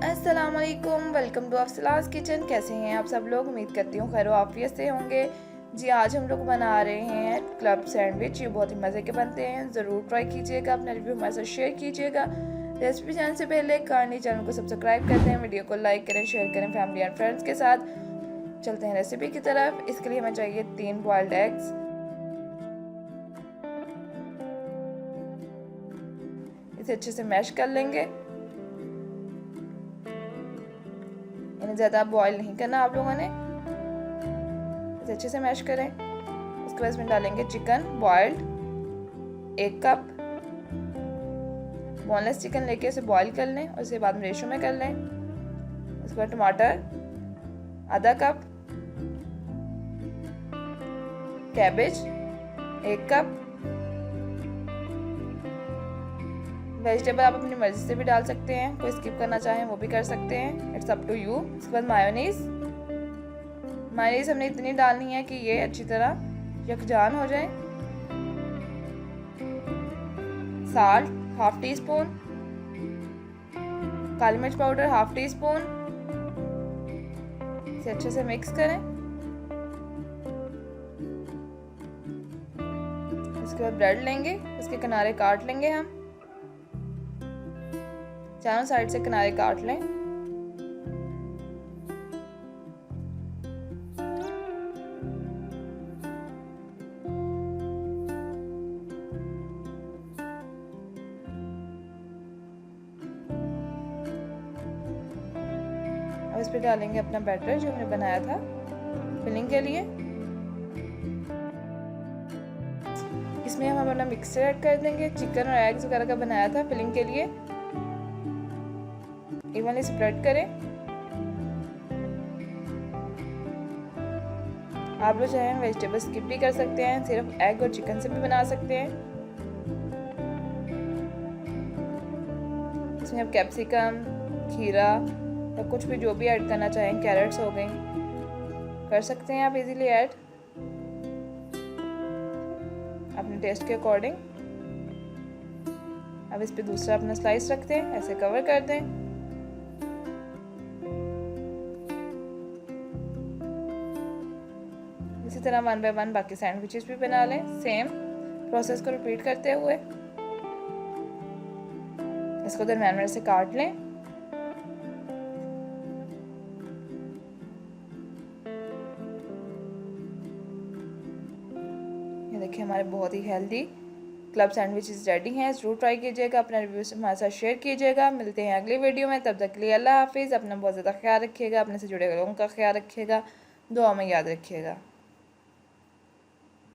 अस्सलाम वालेकुम, welcome to अफसलास kitchen. कैसे हैं आप सब लोग? उम्मीद करती हूँ खैर आफियत से होंगे। जी आज हम लोग बना रहे हैं क्लब सैंडविच। ये बहुत ही मज़े के बनते हैं, ज़रूर ट्राई कीजिएगा, अपना रिव्यू हमारे साथ शेयर कीजिएगा। रेसिपी जानने से पहले काइंडली चैनल को सब्सक्राइब कर दें, वीडियो को लाइक करें, शेयर करें फैमिली एंड फ्रेंड्स के साथ। चलते हैं रेसिपी की तरफ। इसके लिए हमें चाहिए 3 बॉइल्ड एग्स। इसे अच्छे से मैश कर लेंगे। इन्हें ज़्यादा बॉईल नहीं करना आप लोगों ने। इसे अच्छे से मैश करें। उसके बाद इसमें डालेंगे chicken boiled 1 cup. Boneless chicken लेके इसे बॉईल कर लें और इसे बाद में रेशो में कर लें। उसके बाद टमाटर आधा कप, कैबेज 1 कप। वेजिटेबल आप अपनी मर्जी से भी डाल सकते हैं, कोई स्किप करना चाहें वो भी कर सकते हैं, इट्स अप टू यू। उसके बाद मायोनीज हमने इतनी डालनी है कि ये अच्छी तरह यकजान हो जाए। साल्ट हाफ टी स्पून, काली मिर्च पाउडर हाफ टी स्पून। इसे अच्छे से मिक्स करें। इसके बाद ब्रेड लेंगे, इसके किनारे काट लेंगे हम। चारों साइड से किनारे काट लें। अब इस पे डालेंगे अपना बैटर जो हमने बनाया था फिलिंग के लिए। इसमें हम अपना मिक्सचर ऐड कर देंगे, चिकन और एग्स वगैरह का बनाया था फिलिंग के लिए। इवनली स्प्रेड करें। आप लोग चाहें वेजिटेबल स्किप भी कर सकते हैं, सिर्फ एग और चिकन से भी बना सकते हैं। इसमें आप कैप्सिकम, खीरा या कुछ भी जो भी ऐड करना चाहें, कैरेट्स हो गई, कर सकते हैं आप इजीली ऐड अपने टेस्ट के अकॉर्डिंग। अब इस पे दूसरा अपना स्लाइस रखते हैं, ऐसे कवर कर दें। इसी तरह 1 बाय 1 बाकी सैंडविचेस भी बना लें, सेम प्रोसेस को रिपीट करते हुए। इसको दरमियान में से काट लें। ये देखिए हमारे बहुत ही हेल्दी क्लब सैंडविचेस रेडी हैं। जरूर ट्राई कीजिएगा, अपना रिव्यू हमारे साथ शेयर कीजिएगा। मिलते हैं अगली वीडियो में, तब तक के लिए अल्लाह हाफिज़। अपना बहुत ज़्यादा ख्याल रखिएगा, अपने से जुड़े लोगों का ख्याल रखिएगा, दुआ में याद रखिएगा।